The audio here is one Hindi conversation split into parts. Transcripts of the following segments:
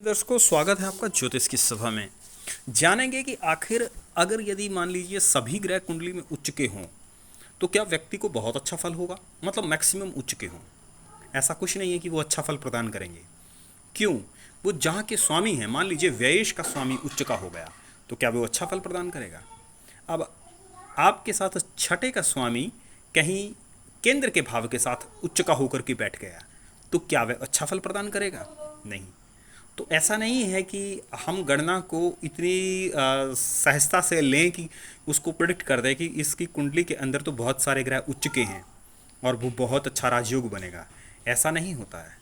दर्शकों, स्वागत है आपका ज्योतिष की सभा में। जानेंगे कि आखिर अगर यदि मान लीजिए सभी ग्रह कुंडली में उच्च के हों तो क्या व्यक्ति को बहुत अच्छा फल होगा, मतलब मैक्सिमम उच्च के हों। ऐसा कुछ नहीं है कि वो अच्छा फल प्रदान करेंगे। क्यों? वो जहाँ के स्वामी हैं, मान लीजिए व्ययेश का स्वामी उच्च का हो गया तो क्या वो अच्छा फल प्रदान करेगा। अब आपके साथ छठे का स्वामी कहीं केंद्र के भाव के साथ उच्च का होकर के बैठ गया तो क्या वह अच्छा फल प्रदान करेगा? नहीं। तो ऐसा नहीं है कि हम गणना को इतनी सहजता से लें कि उसको प्रिडिक्ट कर दें कि इसकी कुंडली के अंदर तो बहुत सारे ग्रह उच्च के हैं और वो बहुत अच्छा राजयोग बनेगा। ऐसा नहीं होता है।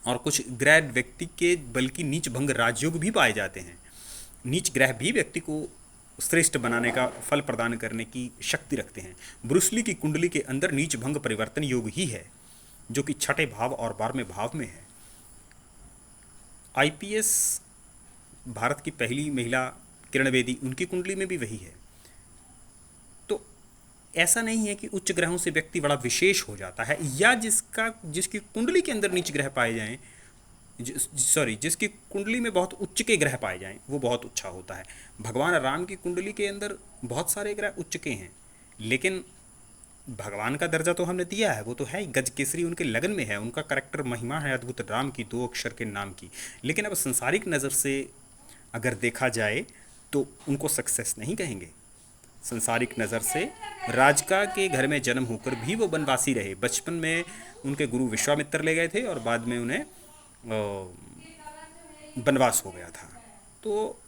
और कुछ ग्रह व्यक्ति के बल्कि नीच भंग राजयोग भी पाए जाते हैं। नीच ग्रह भी व्यक्ति को श्रेष्ठ बनाने का फल प्रदान करने की शक्ति रखते हैं। ब्रूसली की कुंडली के अंदर नीच भंग परिवर्तन योग ही है, जो कि छठे भाव और 12वें भाव में है। आईपीएस भारत की पहली महिला किरण बेदी, उनकी कुंडली में भी वही है। तो ऐसा नहीं है कि उच्च ग्रहों से व्यक्ति बड़ा विशेष हो जाता है, या जिसकी कुंडली के अंदर नीच ग्रह पाए जाएं, जिसकी कुंडली में बहुत उच्च के ग्रह पाए जाएं वो बहुत अच्छा होता है। भगवान राम की कुंडली के अंदर बहुत सारे ग्रह उच्च के हैं, लेकिन भगवान का दर्जा तो हमने दिया है, वो तो है ही। गज केसरी उनके लगन में है, उनका करेक्टर महिमा है अद्भुत राम की, 2 अक्षर के नाम की। लेकिन अब संसारिक नज़र से अगर देखा जाए तो उनको सक्सेस नहीं कहेंगे। संसारिक नज़र से राजका के घर में जन्म होकर भी वो वनवासी रहे। बचपन में उनके गुरु विश्वामित्र ले गए थे और बाद में उन्हें वनवास हो गया था, तो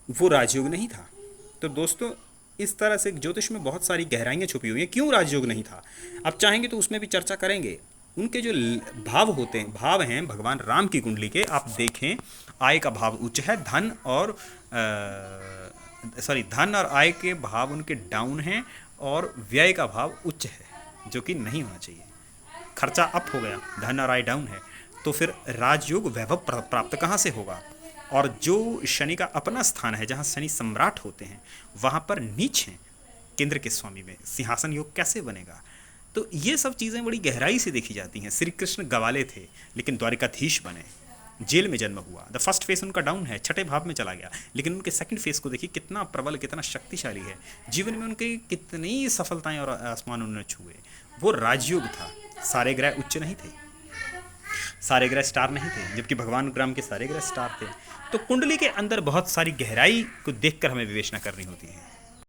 वो राजयोग नहीं था। तो दोस्तों, इस तरह से ज्योतिष में बहुत सारी गहराइयाँ छुपी हुई हैं। क्यों राजयोग नहीं था, अब चाहेंगे तो उसमें भी चर्चा करेंगे। उनके जो भाव होते हैं, भाव हैं भगवान राम की कुंडली के, आप देखें आय का भाव उच्च है, धन और आय के भाव उनके डाउन हैं, और व्यय का भाव उच्च है, जो कि नहीं होना चाहिए। खर्चा अप हो गया, धन और आय डाउन है, तो फिर राजयोग वैभव प्राप्त कहाँ से होगा। और जो शनि का अपना स्थान है, जहाँ शनि सम्राट होते हैं, वहाँ पर नीच हैं केंद्र के स्वामी में, सिंहासन योग कैसे बनेगा। तो ये सब चीज़ें बड़ी गहराई से देखी जाती हैं। श्री कृष्ण गवाले थे लेकिन द्वारिकाधीश बने, जेल में जन्म हुआ। द फर्स्ट फेस उनका डाउन है, छठे भाव में चला गया, लेकिन उनके सेकंड फेस को देखिए कितना प्रबल, कितना शक्तिशाली है। जीवन में उनकी कितनी सफलताएं और आसमान उन्होंने छुए। वो राजयोग था। सारे ग्रह उच्च नहीं थे, सारे ग्रह स्टार नहीं थे, जबकि भगवान ग्राम के सारे ग्रह स्टार थे। तो कुंडली के अंदर बहुत सारी गहराई को देखकर हमें विवेचना करनी होती है।